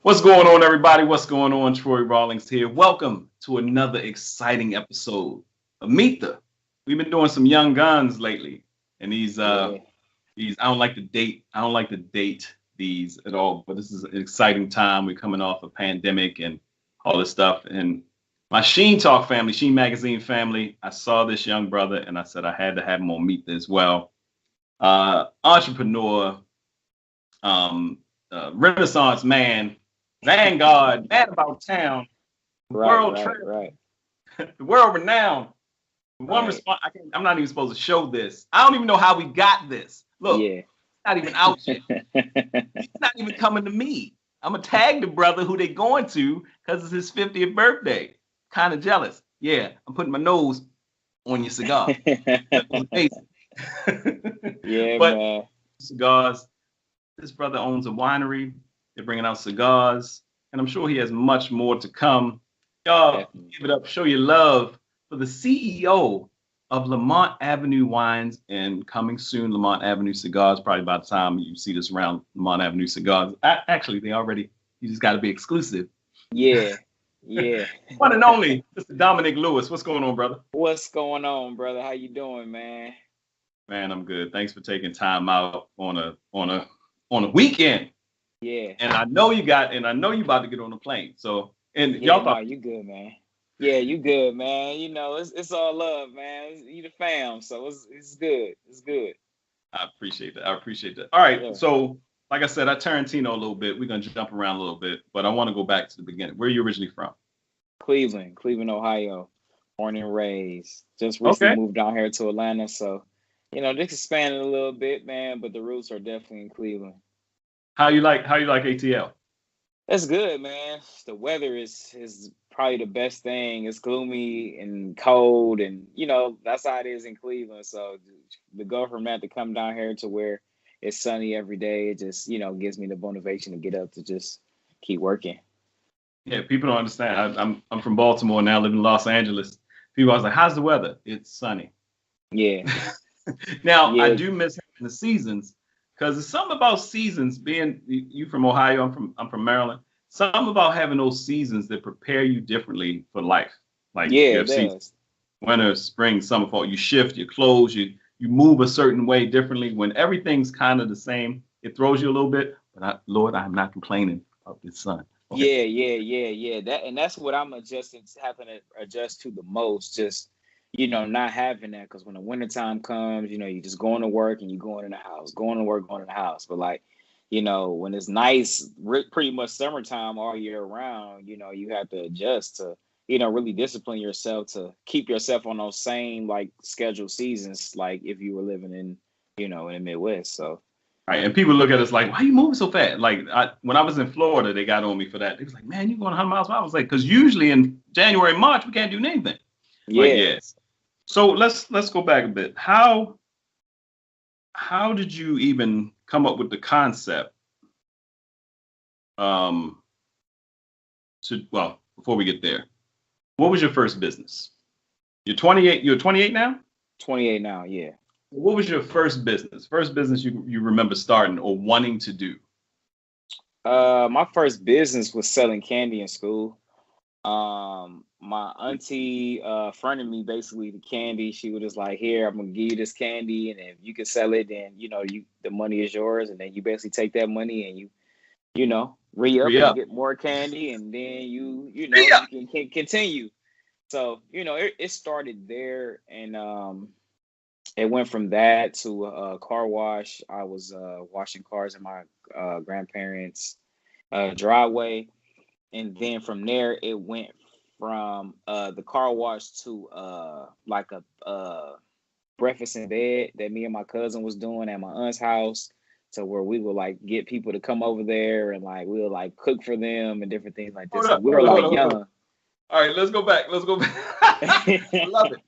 What's going on, everybody? What's going on? Troy Rawlings here. Welcome to another exciting episode of Meet the. We've been doing some young guns lately, and these I don't like to date these at all. But this is an exciting time. We're coming off a pandemic and all this stuff. And my Sheen Talk family, Sheen Magazine family, I saw this young brother, and I said I had to have him on Meet the as well. Entrepreneur, Renaissance man. Vanguard, man about town, Right. the world renowned. One Right. response. I'm not even supposed to show this. I don't even know how we got this. Look, Yeah. it's not even out yet. He's not even coming to me. I'm gonna tag the brother who they going to because it's his 50th birthday. Kind of jealous. Yeah, I'm putting my nose on your cigar. That was amazing. Yeah, But man. cigars. This brother owns a winery. They're bringing out cigars, and I'm sure he has much more to come. Y'all, Definitely. give it up. Show your love for the CEO of Lamont Avenue Wines and coming soon, Lamont Avenue Cigars. Probably by the time you see this around Lamont Avenue Cigars. Actually, they already, you just got to be exclusive. Yeah. Yeah. One and only, Mr. Dominic Lewis. What's going on, brother? What's going on, brother? How you doing, man? Man, I'm good. Thanks for taking time out on a weekend. Yeah. And I know you about to get on the plane. So, and Yeah, y'all no, thought, you good, man. Yeah, you good, man. You know, it's all love, man. You the fam, so it's good. It's good. I appreciate that. I appreciate that. All right. Yeah. So, like I said, I Tarantino a little bit. We're gonna jump around a little bit, but I want to go back to the beginning. Where are you originally from? Cleveland, Ohio. Born and raised. Just Okay. recently moved down here to Atlanta, so just expanded a little bit, man, but the roots are definitely in Cleveland. How you like ATL? That's good, man. The weather is probably the best thing. It's gloomy and cold, and that's how it is in Cleveland. So the go from that to come down here to where it's sunny every day, it just gives me the motivation to get up to just keep working. Yeah, people don't understand. I'm from Baltimore now, live in Los Angeles. People always like, how's the weather? It's sunny. Yeah, Now I yeah, do miss the seasons because there's something about seasons. Being you from Ohio, I'm from Maryland. Something about having those seasons that prepare you differently for life. Like yeah. you It have seasons, does. winter, spring, summer, fall. You shift your clothes. You move a certain way differently. When everything's kind of the same, it throws you a little bit. But Lord, I'm not complaining about this sun. Okay. Yeah. That's what I'm having to adjust to the most. Just not having that because when the wintertime comes, you just going to work and you going in the house, going to work, going in the house. But like, when it's nice, pretty much summertime all year round, you have to adjust to, really discipline yourself to keep yourself on those same like scheduled seasons, like if you were living in the Midwest. So Right. And people look at us like, why are you moving so fast? Like when I was in Florida, they got on me for that. They was like, man, you going 100 miles per hour. I was like, because usually in January, March, we can't do anything. But yeah. yes. So let's go back a bit. How did you even come up with the concept? Um, before we get there, what was your first business? You're 28. You're 28 now. 28 now, yeah. What was your first business? First business you remember starting or wanting to do? My first business was selling candy in school. My auntie fronted me basically the candy. She was just like, "Here, I'm gonna give you this candy, and if you can sell it, then the money is yours, and then you basically take that money and you re-up Re and up. get more candy, and then Re up. you can continue." So it started there, and it went from that to a car wash. I was washing cars in my grandparents' driveway, and then from there it went from the car wash to like a breakfast in bed that me and my cousin was doing at my aunt's house, to where we would like get people to come over there and like we would like cook for them and different things like Hold this. And up. we were Hold up. Hold like up. Hold up. young. All right, let's go back. Let's go back. I love it.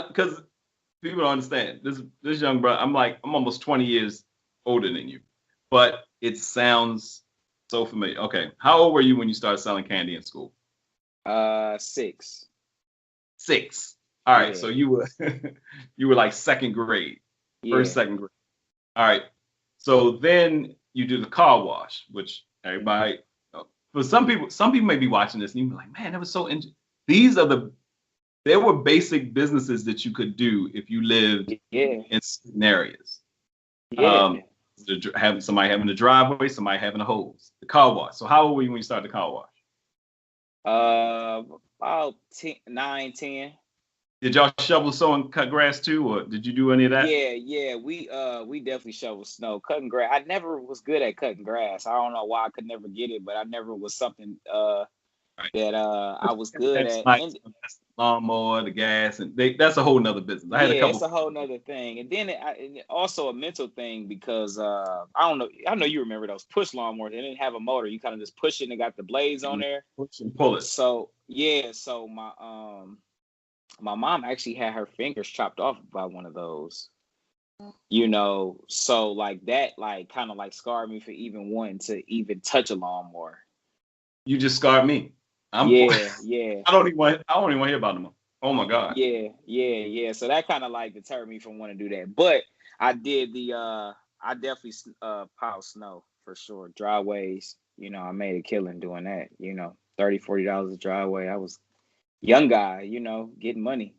Because people don't understand this young brother. I'm almost 20 years older than you, but it sounds so familiar. Okay, how old were you when you started selling candy in school? 6. 6. All right, Yeah, so you were you were like second grade, first yeah, second grade. All right, so then you do the car wash, which everybody for some people may be watching this and you be like, man, that was so interesting. There were basic businesses that you could do if you lived in certain areas. Yeah. Having somebody having a driveway, somebody having a hose, the car wash. So how old were you when you started the car wash? About 9, 10. Did y'all shovel snow and cut grass too, or did you do any of that? Yeah. We definitely shovel snow, cutting grass. I never was good at cutting grass. I don't know why I could never get it, but I never was something that I was good at. Nice. That's the lawnmower, the gas, and that's a whole nother business. I had a couple. It's a whole nother thing, and then it also a mental thing because I don't know. I know you remember those push lawnmowers. They didn't have a motor. You kind of just push it and it got the blades on there. Push and pull it. So my mom actually had her fingers chopped off by one of those. So like that, like kind of like scarred me for even wanting to even touch a lawnmower. You just scarred me. Yeah. I don't even want to hear about them. Oh my God. Yeah. So that kind of like deterred me from wanting to do that. But I did I definitely piled snow for sure. Driveways, I made a killing doing that. $30, $40 a driveway. I was young guy, getting money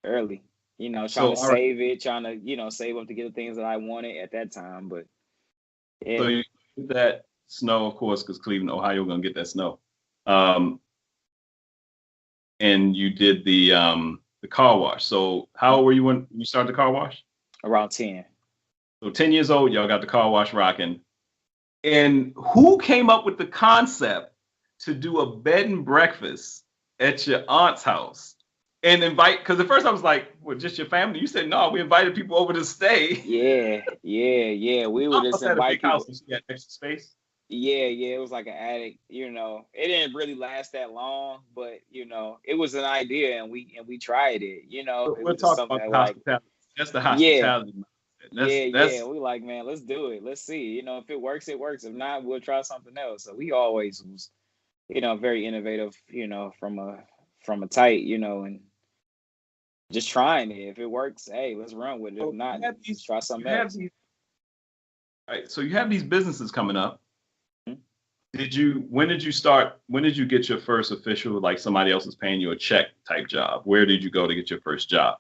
early. Trying to save it, trying to, save up to get the things that I wanted at that time. But yeah. So you get that snow, of course, because Cleveland, Ohio, gonna get that snow. And you did the car wash. So how old were you when you started the car wash? Around 10. So 10 years old, y'all got the car wash rocking. And who came up with the concept to do a bed and breakfast at your aunt's house and invite? Because at first I was like, well, just your family. You said no, we invited people over to stay. Yeah. We would just invite people. House. You had extra space. Yeah, it was like an attic, it didn't really last that long, but it was an idea and we tried it, it we'll was talk something about that hospitality. That's the hospitality. Yeah. We like, man, let's do it. Let's see. If it works, it works. If not, we'll try something else. So we always was, very innovative, from a tight, and just trying it. If it works, hey, let's run with it. If not, let's try something else. Right. So you have these businesses coming up. When did you get your first official, like somebody else is paying you a check type job? Where did you go to get your first job?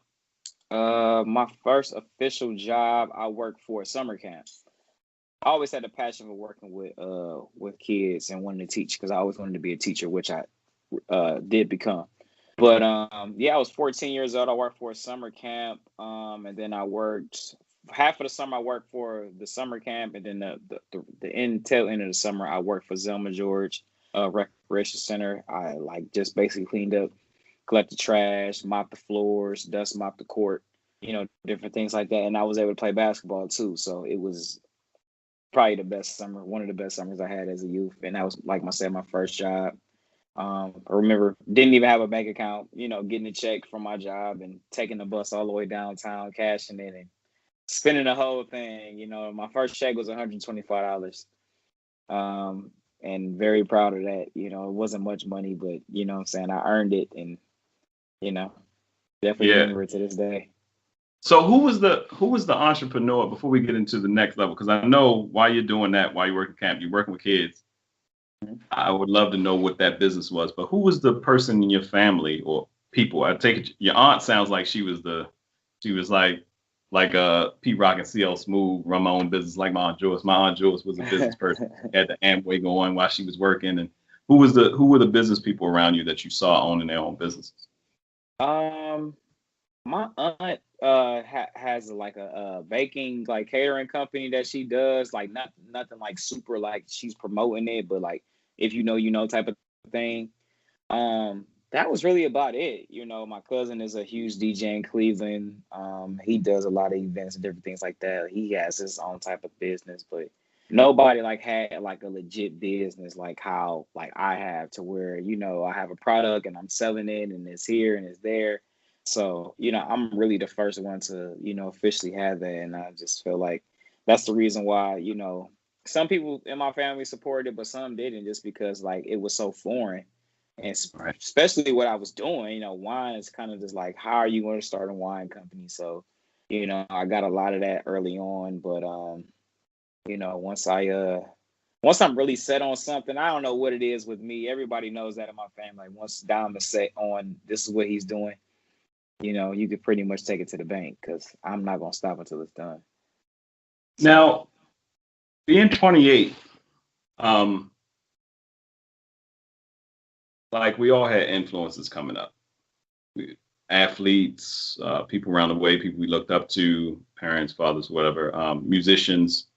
My first official job, I worked for a summer camp. I always had a passion for working with kids and wanting to teach because I always wanted to be a teacher, which I did become. But I was 14 years old. I worked for a summer camp, and then I worked half of the summer. I worked for the summer camp, and then the tail end of the summer, I worked for Zelma George Recreation Center. I just basically cleaned up, collected trash, mopped the floors, dust mopped the court, different things like that. And I was able to play basketball too. So it was probably the best summer, one of the best summers I had as a youth. And that was, like I said, my first job. I remember didn't even have a bank account, getting a check from my job and taking the bus all the way downtown, cashing it and spending the whole thing. My first check was $125. And very proud of that. It wasn't much money, but what I'm saying, I earned it and definitely remember it to this day. So who was the entrepreneur before we get into the next level? Because I know while you're doing that, while you're working camp, you're working with kids. I would love to know what that business was, but who was the person in your family or people? I take it your aunt sounds like she was like Pete Rock and CL Smooth, run my own business like my Aunt Joyce. My Aunt Joyce was a business person, had the Amway going while she was working. And who were the business people around you that you saw owning their own businesses? My aunt has like a baking catering company that she does, nothing like super like she's promoting it, but like if you know type of thing. That was really about it. My cousin is a huge DJ in Cleveland. He does a lot of events and different things like that. He has his own type of business, but nobody had a legit business like how I have, to where I have a product and I'm selling it and it's here and it's there. So I'm really the first one to officially have that, and I just feel like that's the reason why some people in my family supported it, but some didn't, just because it was so foreign. And especially what I was doing, wine is kind of just how are you going to start a wine company? So, I got a lot of that early on, but once I once I'm really set on something, I don't know what it is with me. Everybody knows that in my family. Like once Dom is set on this is what he's doing, you could pretty much take it to the bank because I'm not gonna stop until it's done. So, Now, being 28, like we all had influences coming up. Athletes, people around the way, people we looked up to, parents, fathers, whatever, musicians.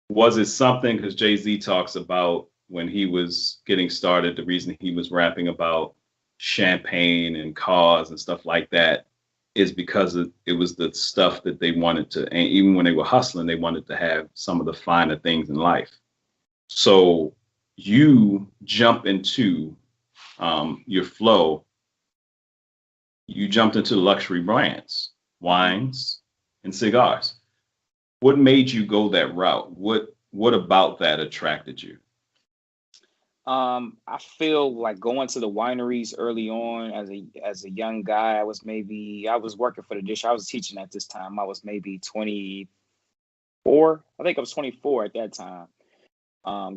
Was it something, because Jay-Z talks about when he was getting started, the reason he was rapping about champagne and cars and stuff like that is because it was the stuff that they wanted to, and even when they were hustling, they wanted to have some of the finer things in life. So you jump into your flow, you jumped into luxury brands, wines, and cigars. What made you go that route? What about that attracted you? I feel like going to the wineries early on as a young guy. I was working for the dish. I was teaching at this time. I was maybe 24. I think I was 24 at that time.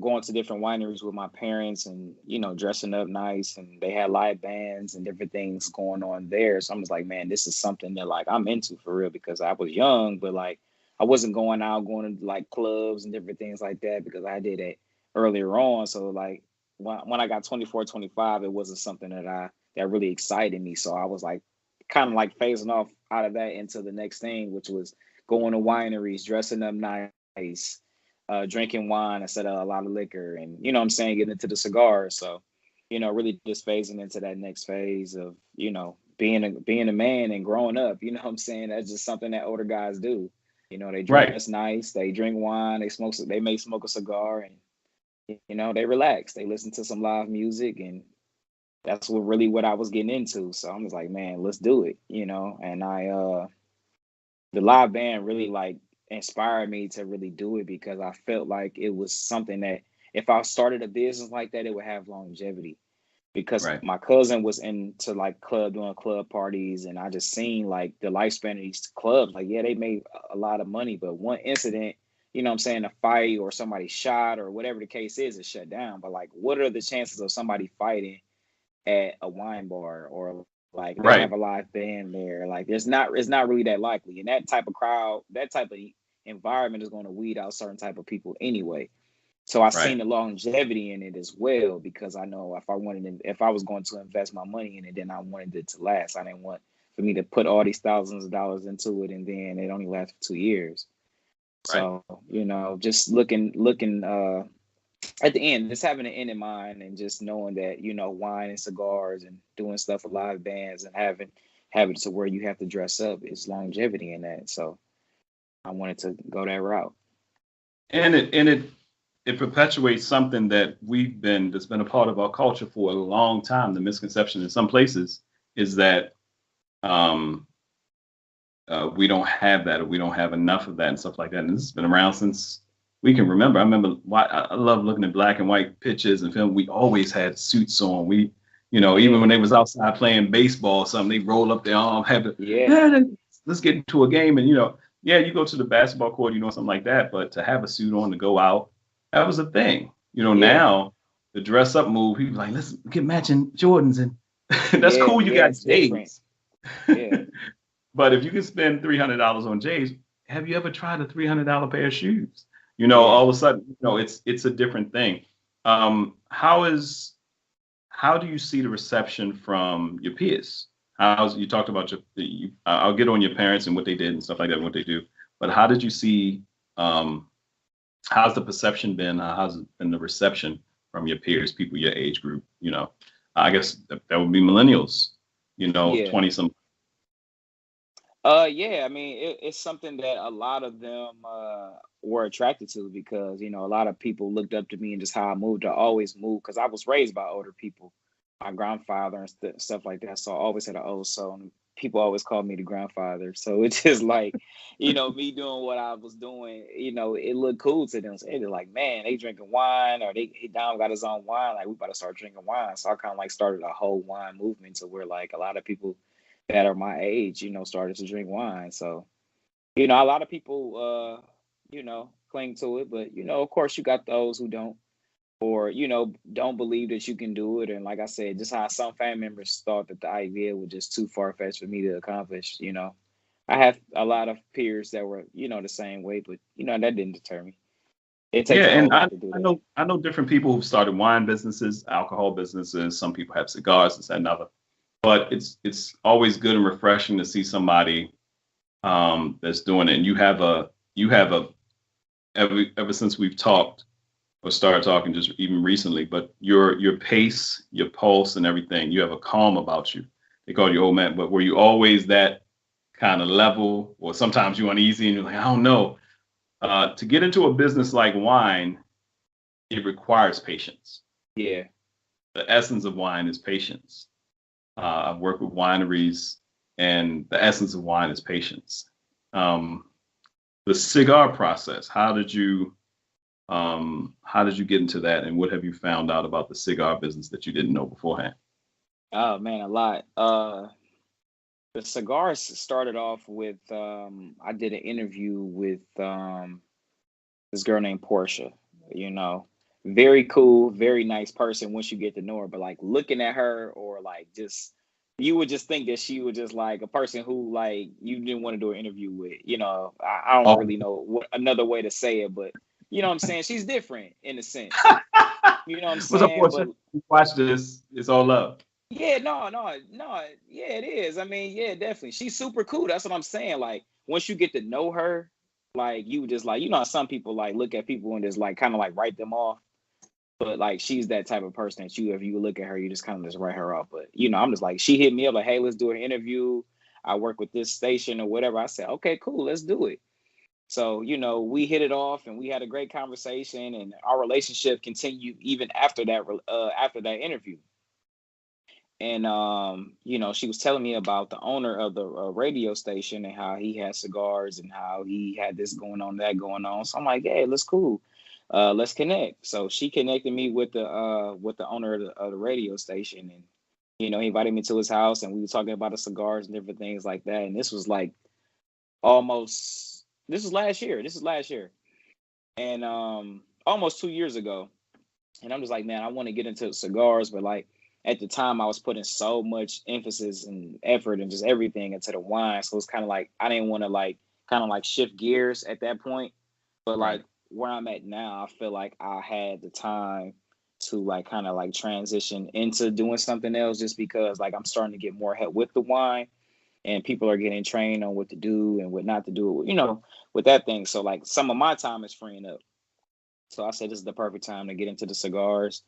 Going to different wineries with my parents and, dressing up nice, and they had live bands and different things going on there. So I was like, man, this is something that like I'm into for real, because I was young, but like I wasn't going to like clubs and different things like that because I did it earlier on. So like when I got 24, 25, it wasn't something that really excited me. So I was like kind of like phasing off out of that into the next thing, which was going to wineries, dressing up nice, drinking wine instead of a lot of liquor, and what I'm saying, getting into the cigars. So, really just phasing into that next phase of, being a man and growing up. You know what I'm saying? That's just something that older guys do. They Right, dress nice, they drink wine, they may smoke a cigar, and they relax. They listen to some live music, and that's what I was getting into. So I was like, man, let's do it. And the live band really like inspired me to really do it, because I felt like it was something that if I started a business like that, it would have longevity. Because right, my cousin was into like doing club parties, and I just seen like the lifespan of these clubs. Like, yeah, they made a lot of money, but one incident, what I'm saying, a fight or somebody shot or whatever the case is shut down. But like, what are the chances of somebody fighting at a wine bar, or like they right, have a live band there? Like it's not really that likely. And that type of crowd, that type of environment is going to weed out certain type of people anyway. So I right, seen the longevity in it as well, because I know if I was going to invest my money in it, then I wanted it to last. I didn't want for me to put all these thousands of dollars into it and then it only lasts for 2 years. right. So, just looking at the end, just having an end in mind, and just knowing that, wine and cigars and doing stuff with live bands and having it to where you have to dress up is longevity in that. So I wanted to go that route. And it perpetuates something that's been a part of our culture for a long time. The misconception in some places is that um, we don't have that, or we don't have enough of that and stuff like that. And this has been around since we can remember. I remember I love looking at black and white pictures and film. We always had suits on. Even when Yeah, they was outside playing baseball or something, they roll up their arm, have the, yeah, "Eh, let's get into a game. And, yeah, you go to the basketball court, something like that. But to have a suit on to go out, that was a thing. yeah, Now the dress up move, people like, let's get matching Jordans. And that's yeah, cool. You yeah. got It's different. J's. Yeah. But if you can spend $300 on J's, have you ever tried a $300 pair of shoes? Yeah. All of a sudden, it's a different thing. Um, how is how do you see the reception from your peers? You talked about I'll get on your parents and what they did and stuff like that, and what they do. But how did you see? Um, how's the perception been? How's it been the reception from your peers, people your age group? I guess that would be millennials. Yeah. 20 some. Yeah, I mean, it's something that a lot of them were attracted to, because, a lot of people looked up to me and just how I moved. I always moved because I was raised by older people, my grandfather and stuff like that. So I always had an old soul, and people always called me the grandfather. So it's just like, me doing what I was doing, it looked cool to them. So they're like, man, they drinking wine, or he down got his own wine. Like, we about to start drinking wine. So I kind of like started a whole wine movement to where like a lot of people that are my age, started to drink wine. So, a lot of people, cling to it. But of course, you got those who don't, or don't believe that you can do it. And like I said, just how some family members thought that the idea was just too far fetched for me to accomplish. I have a lot of peers that were the same way, but that didn't deter me. It Yeah, takes a whole and lot to do that. I know different people who've started wine businesses, alcohol businesses. Some people have cigars, this and another. But it's always good and refreshing to see somebody that's doing it. And you have a ever since we've talked or started talking just even recently, but your pace, your pulse, and everything, you have a calm about you. They call you old man, but were you always that kind of level, or sometimes you uneasy and you're like, I don't know. To get into a business like wine, it requires patience. Yeah. The essence of wine is patience. I've worked with wineries, and the essence of wine is patience. The cigar process. How did you get into that, and what have you found out about the cigar business that you didn't know beforehand? Oh man, a lot. The cigars started off with I did an interview with this girl named Portia. Very cool, very nice person once you get to know her. But like looking at her, or like just you would just think that she was just like a person who like you didn't want to do an interview with. I don't Oh, really know what another way to say it, but you know what I'm saying? She's different in a sense. You know what I'm what's up, saying? Portia? But Watch this. It's all love. yeah, no. Yeah, it is. I mean, yeah, definitely. She's super cool. That's what I'm saying. Like, once you get to know her, like you just like, how some people like look at people and just like kind of like write them off. But like she's that type of person that if you look at her, you just kind of just write her off. But I'm just like, she hit me up like, hey, let's do an interview. I work with this station or whatever. I said, okay, cool, let's do it. So, we hit it off and we had a great conversation, and our relationship continued even after that interview. And she was telling me about the owner of the radio station and how he had cigars and how he had this going on, that going on. So I'm like, hey, let's cool. Let's connect. So she connected me with the owner of the radio station, and he invited me to his house, and we were talking about the cigars and different things like that. And this was like this was last year. And almost 2 years ago. And I'm just like, man, I want to get into cigars, but like at the time I was putting so much emphasis and effort and just everything into the wine. So it's kind of like I didn't want to like kind of like shift gears at that point. But Right. like where I'm at now, I feel like I had the time to like kind of like transition into doing something else, just because like I'm starting to get more help with the wine, and people are getting trained on what to do and what not to do, with that thing. So like some of my time is freeing up. So I said this is the perfect time to get into the cigars.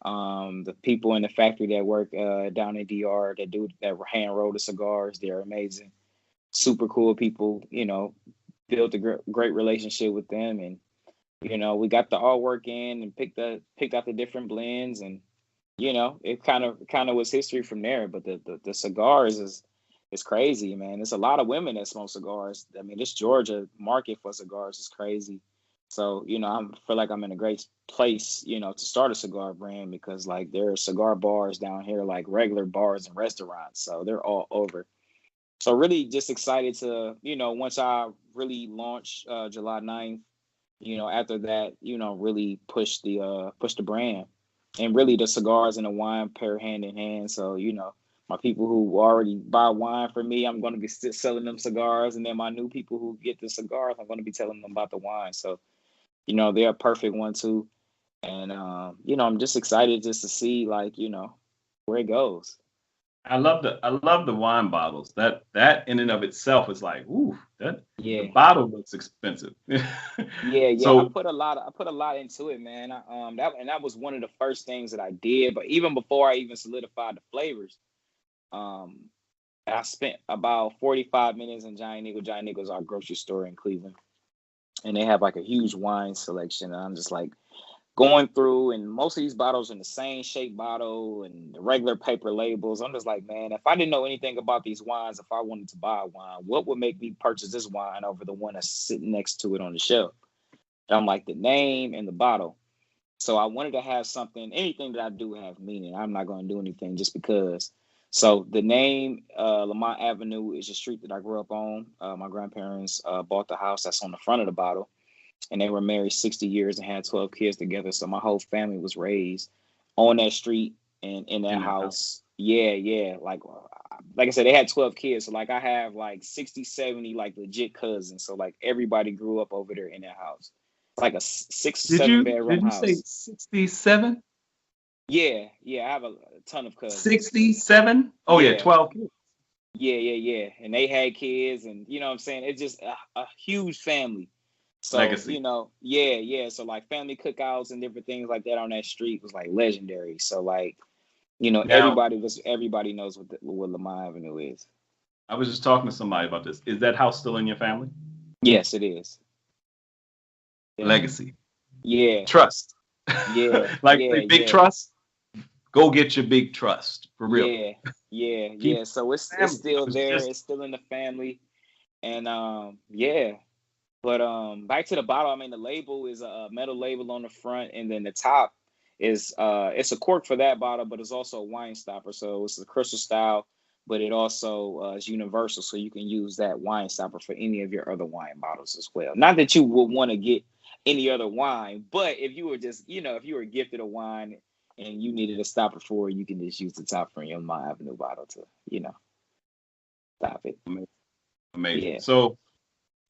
The people in the factory that work down in DR that hand roll the cigars, they're amazing, super cool people. Built a great relationship with them, and we got the all work in and picked out the different blends, and it kind of was history from there. But the cigars is crazy, man. There's a lot of women that smoke cigars. I mean, this Georgia market for cigars is crazy. So, I feel like I'm in a great place, to start a cigar brand, because like there are cigar bars down here, like regular bars and restaurants. So they're all over. So really just excited to, once I really launch July 9th, after that, really push the brand. And really the cigars and the wine pair hand in hand. So, my people who already buy wine from me, I'm going to be selling them cigars. And then my new people who get the cigars, I'm going to be telling them about the wine. So, they're a perfect one too. And, I'm just excited just to see like, where it goes. I love the wine bottles. That in and of itself is like, ooh, that the Yeah. bottle looks expensive. Yeah. I So put a lot into it, man. That was one of the first things that I did. But even before I even solidified the flavors, um, I spent about 45 minutes in Giant Eagle. Giant Eagle is our grocery store in Cleveland, and they have like a huge wine selection. And I'm just like going through, and most of these bottles are in the same shape bottle and the regular paper labels. I'm just like, man, if I didn't know anything about these wines, if I wanted to buy a wine, what would make me purchase this wine over the one that's sitting next to it on the shelf? And I'm like, the name and the bottle. So I wanted to have something, anything that I do have meaning. I'm not going to do anything just because. So the name, Lamont Avenue, is a street that I grew up on. My grandparents bought the house that's on the front of the bottle. and they were married 60 years and had 12 kids together. So my whole family was raised on that street and in that In that house. house. Yeah, yeah. Like I said, they had 12 kids. So like I have like 60, 70 like legit cousins. So like everybody grew up over there in that house. It's like a six or Did seven you bedroom did you say house. 67? Yeah, yeah. I have a ton of cousins. 67? Oh yeah, Yeah, 12 kids. yeah, yeah, yeah. And they had kids, and you know what I'm saying? It's just a huge family. So, Legacy. yeah, yeah. So like family cookouts and different things like that on that street was like legendary. So like, Now, everybody knows what Lamont Avenue is. I was just talking to somebody about this. Is that house still in your family? Yes, it is. Yeah. Legacy. Yeah. Trust. Yeah. Like Yeah. say big Yeah. trust. Go get your big trust for real. Yeah. Yeah. Keep Yeah. So it's family. I still was there. just It's still in the family. And yeah. But back to the bottle, I mean the label is a metal label on the front, and then the top is it's a cork for that bottle, but it's also a wine stopper. So it's a crystal style, but it also is universal, so you can use that wine stopper for any of your other wine bottles as well. Not that you would want to get any other wine, but if you were just, if you were gifted a wine and you needed a stopper for it, you can just use the top from your Mount Avenue bottle to, stop it. amazing. Yeah. So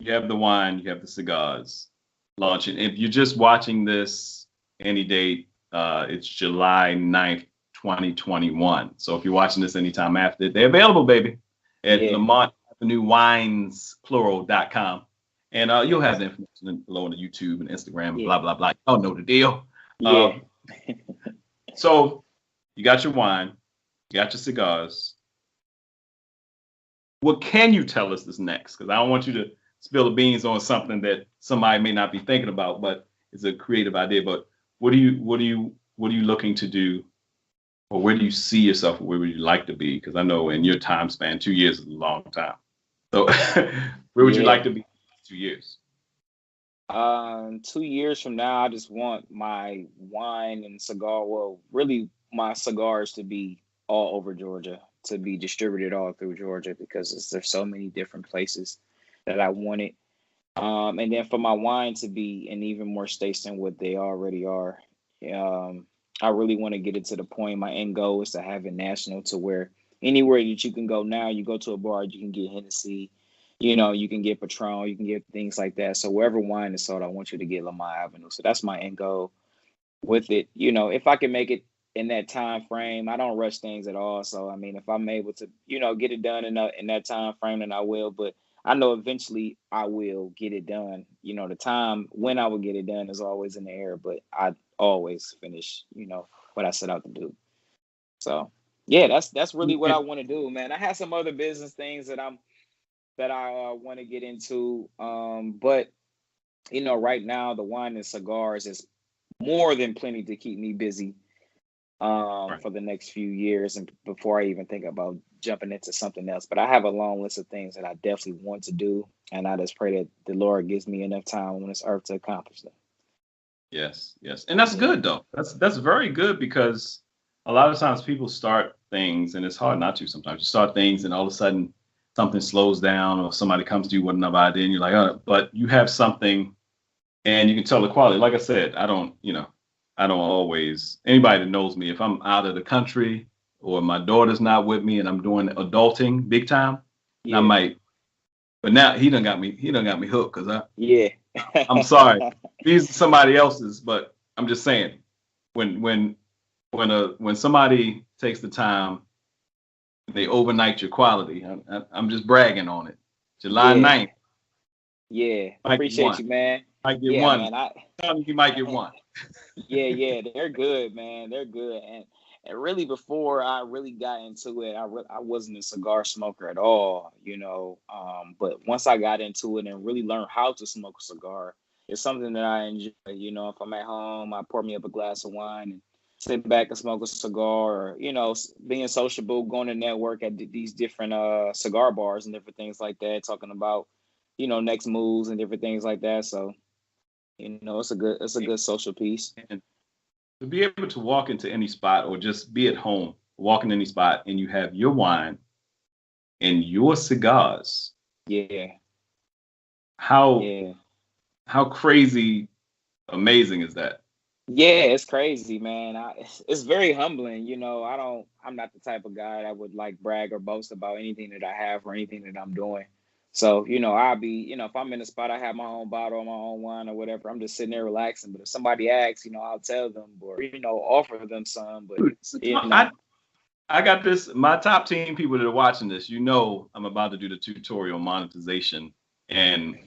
you have the wine, you have the cigars launching. If you're just watching this any date, it's July 9th, 2021. So if you're watching this anytime after, they're available, baby, at Yeah. Lamont Avenue Wines, plural.com. And you'll have the information below on the YouTube and Instagram, Yeah. blah, blah, blah. Y'all know the deal. Yeah. So you got your wine, you got your cigars. What can you tell us is next? Because I don't want you to spill the beans on something that somebody may not be thinking about, but it's a creative idea. But what are you looking to do, or where do you see yourself, or where would you like to be? Because I know in your time span, 2 years is a long time. So where would you like Yeah. to be in 2 years? 2 years from now, I just want my wine and cigar, well, really my cigars to be all over Georgia, to be distributed all through Georgia because there's so many different places that I want it. And then for my wine to be in even more states than what they already are. Um, I really want to get it to the point. My end goal is to have it national to where anywhere that you can go now, you go to a bar, you can get Hennessy, you can get Patron, you can get things like that. So wherever wine is sold, I want you to get Lamont Avenue. So that's my end goal with it. If I can make it in that time frame, I don't rush things at all. So I mean, if I'm able to, get it done in that time frame, then I will. But I know eventually I will get it done. The time when I will get it done is always in the air, but I always finish, what I set out to do. So yeah, that's really what I want to do, man. I have some other business things that I want to get into. But right now the wine and cigars is more than plenty to keep me busy Right. for the next few years and before I even think about jumping into something else. But I have a long list of things that I definitely want to do. And I just pray that the Lord gives me enough time on this earth to accomplish them. Yes, yes. And that's Yeah. good though. That's very good because a lot of times people start things and it's hard not to sometimes. You start things and all of a sudden something slows down or somebody comes to you with another idea and you're like, oh, but you have something and you can tell the quality. Like I said, I don't always, anybody that knows me, if I'm out of the country or my daughter's not with me and I'm doing adulting big time, I Yeah. might, but now he done got me hooked because Yeah. I'm sorry. These are somebody else's, but I'm just saying when somebody takes the time, they overnight your quality. I'm just bragging on it. July Yeah. 9th, Yeah. might get Appreciate one. you, man. Might get Yeah, one. man. Tell me you might get one. Yeah, yeah, they're good, man. They're good, and really before I really got into it, I wasn't a cigar smoker at all, But once I got into it and really learned how to smoke a cigar, it's something that I enjoy. If I'm at home, I pour me up a glass of wine and sit back and smoke a cigar, or being sociable, going to network at these different cigar bars and different things like that, talking about next moves and different things like that. So. It's a good social piece. And to be able to walk into any spot or just be at home, walk in any spot, and you have your wine and your cigars, Yeah, how yeah, How crazy amazing is that? Yeah, it's crazy, man. It's very humbling. I'm not the type of guy that would like brag or boast about anything that I have or anything that I'm doing. So, I'll be, if I'm in a spot, I have my own bottle or my own wine or whatever. I'm just sitting there relaxing. But if somebody asks, I'll tell them or, offer them some. But, you know, I got this. My top team people that are watching this, I'm about to do the tutorial monetization and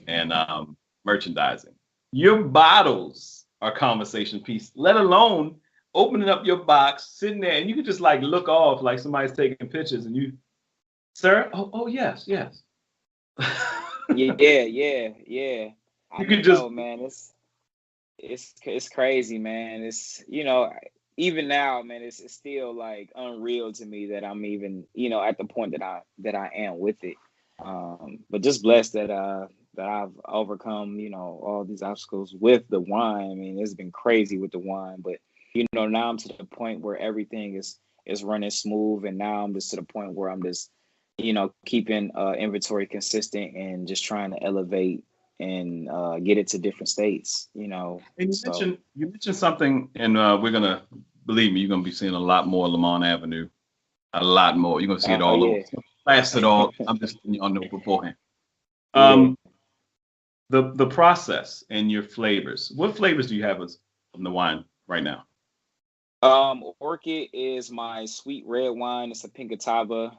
merchandising. Your bottles are conversation piece, let alone opening up your box, sitting there, and you can just like look off like somebody's taking pictures, and you, sir, oh yes, yes. yeah. I You can just know, man. It's crazy, man. It's even now, man, it's still like unreal to me that I'm even at the point that I am with it. But just blessed that I've overcome all these obstacles with the wine. I mean, it's been crazy with the wine, but now I'm to the point where everything is running smooth, and now I'm just to the point where I'm just keeping inventory consistent and just trying to elevate and get it to different states, And so you mentioned something, and we're gonna believe me, you're gonna be seeing a lot more Lamont Avenue, a lot more. You're gonna see it oh all over. yeah. Blast it all. I'm just letting y'all know beforehand. Yeah. Um, the process and your flavors. What flavors do you have as from the wine right now? Orchid is my sweet red wine. It's a Pinkatava.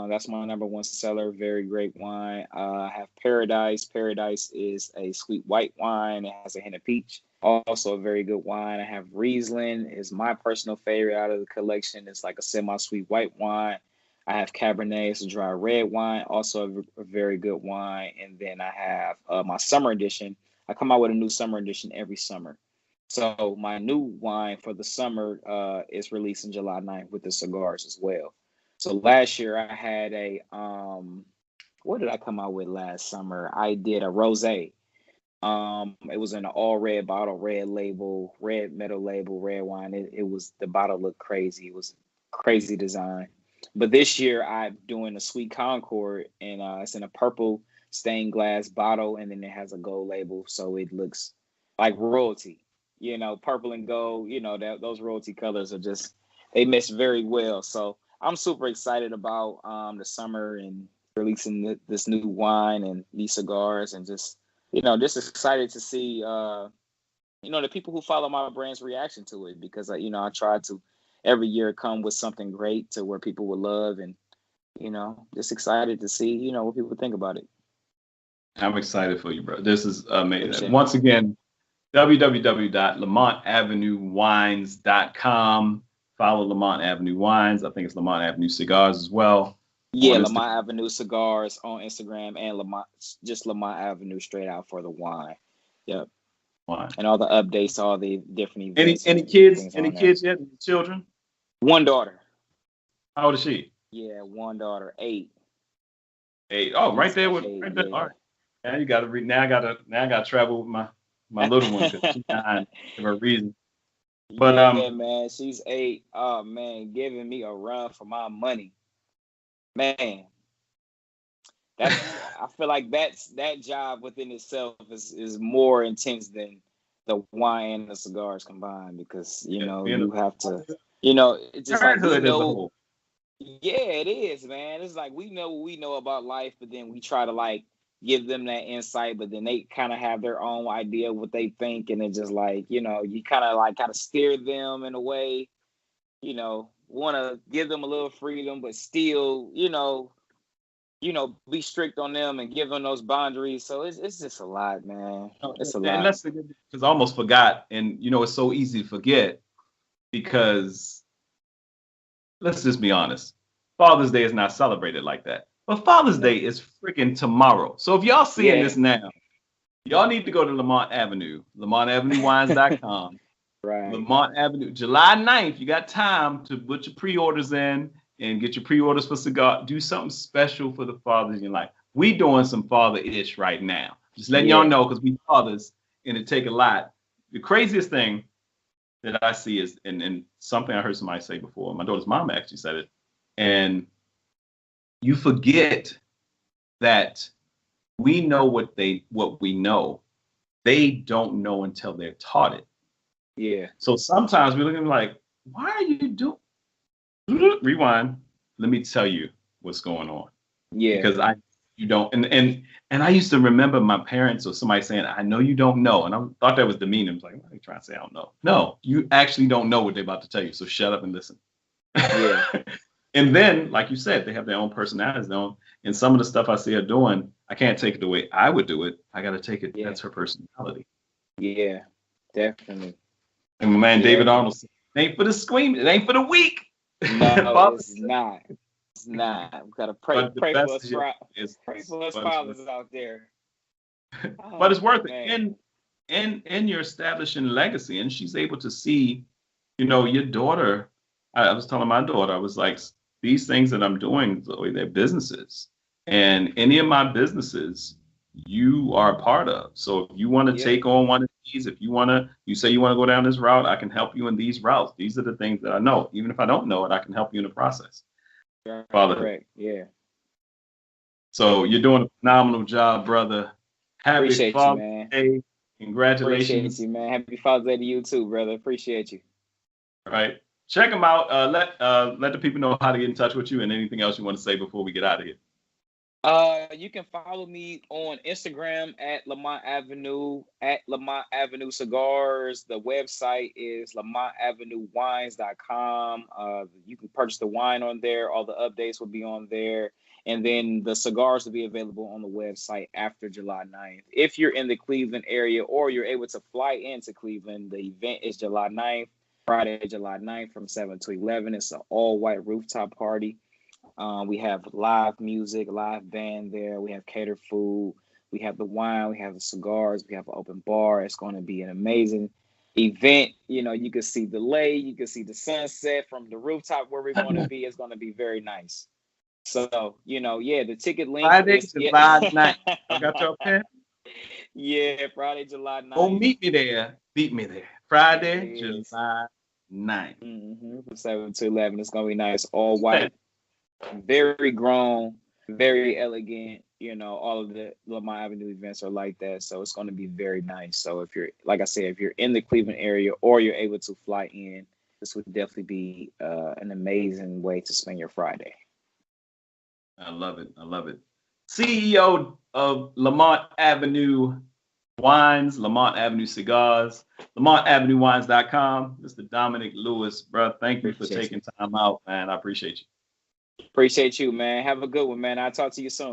That's my number one seller. Very great wine. I have Paradise. Paradise is a sweet white wine. It has a hint of peach. Also a very good wine. I have Riesling. Is my personal favorite out of the collection. It's like a semi-sweet white wine. I have Cabernet. It's a dry red wine. Also a very good wine. And then I have my summer edition. I come out with a new summer edition every summer. So my new wine for the summer is released in July 9th with the cigars as well. So last year I had a what did I come out with last summer? I did a rosé. It was in an all red bottle, red label, red metal label, red wine. It was the bottle looked crazy. It was crazy design. But this year I'm doing a sweet Concord, and it's in a purple stained glass bottle, and then it has a gold label, so it looks like royalty. Purple and gold. That those royalty colors are just they mix very well. So I'm super excited about the summer and releasing this new wine and these cigars, and just excited to see the people who follow my brand's reaction to it, because I try to every year come with something great to where people would love, and just excited to see what people think about it. I'm excited for you, bro. This is amazing. Appreciate Once again, www.lamontavenuewines.com. Follow Lamont Avenue Wines. I think it's Lamont Avenue Cigars as well. Yeah, Lamont Avenue Cigars on Instagram, and Lamont Avenue straight out for the wine. Yep. Wine. And all the updates, all the different events. Any kids? Any kids yet? Children? One daughter. How old is she? Yeah, one daughter, 8. 8. Oh, right there with right there. Yeah. All right. Now you got to read. Now I gotta travel with my little one because she's 9 for a reason. But yeah, man, she's 8. Oh man, giving me a run for my money, man. I feel like that job within itself is more intense than the wine and the cigars combined, because you have to, it's just like we know. Yeah, it is, man. It's like we know what we know about life, but then we try to like give them that insight, but then they kind of have their own idea of what they think, and it's just like you kind of steer them in a way, want to give them a little freedom, but still, be strict on them and give them those boundaries. So it's just a lot, man. It's a lot. And that's because I almost forgot, and it's so easy to forget because let's just be honest. Father's Day is not celebrated like that. But Father's Day is freaking tomorrow. So if y'all seeing this now, y'all need to go to Lamont Avenue, lamontavenuewines.com. Right. Lamont Avenue, July 9th. You got time to put your pre-orders in and get your pre-orders for cigar. Do something special for the fathers in your life. We doing some father-ish right now. Just letting y'all know, because we fathers, and it take a lot. The craziest thing that I see is, and something I heard somebody say before, my daughter's mom actually said it, and you forget that we know what we know, they don't know until they're taught it. Yeah. So sometimes we look at them like, why are you doing? Rewind. Let me tell you what's going on. Yeah. Because you don't, and I used to remember my parents or somebody saying, I know you don't know. And I thought that was demeaning. I was like, what are you trying to say? I don't know. No, you actually don't know what they're about to tell you. So shut up and listen. Yeah. And then, like you said, they have their own personalities. And some of the stuff I see her doing, I can't take it the way I would do it. I got to take it. Yeah. That's her personality. Yeah, definitely. And my man David Arnold said, it ain't for the scream. It ain't for the weak. No, it's not. It's not. We gotta pray for us. Pray for us fathers out there. But it's worth it. And you're establishing legacy. And she's able to see, your daughter. I was telling my daughter, I was like, these things that I'm doing, Zoe, they're businesses. And any of my businesses, you are a part of. So if you want to take on one of these, if you say you want to go down this route, I can help you in these routes. These are the things that I know. Even if I don't know it, I can help you in the process. Correct. Yeah. So you're doing a phenomenal job, brother. Happy Father's Day. Congratulations. Appreciate you, man. Happy Father's Day to you too, brother. Appreciate you. All right. Check them out. Let the people know how to get in touch with you and anything else you want to say before we get out of here. You can follow me on Instagram at Lamont Avenue, at Lamont Avenue Cigars. The website is lamontavenuewines.com. You can purchase the wine on there. All the updates will be on there. And then the cigars will be available on the website after July 9th. If you're in the Cleveland area or you're able to fly into Cleveland, the event is July 9th, Friday, July 9th from 7 to 11. It's an all-white rooftop party. We have live music, live band there. We have catered food. We have the wine. We have the cigars. We have an open bar. It's going to be an amazing event. You can see the lake. You can see the sunset from the rooftop where we're going to be. It's going to be very nice. So, the ticket link Friday, July 9th. I got your pen? Yeah, Friday, July 9th. Oh, meet me there. Friday, July 9th. From 7 to 11. It's going to be nice. All white. Very grown, very elegant. All of the Lamont Avenue events are like that. So it's going to be very nice. So if you're in the Cleveland area or you're able to fly in, this would definitely be an amazing way to spend your Friday. I love it. CEO of Lamont Avenue Wines, Lamont Avenue Cigars, LamontAvenueWines.com. Mr. Dominic Lewis, bro. Thank you for taking time out, man. I appreciate you. Appreciate you, man. Have a good one, man. I'll talk to you soon.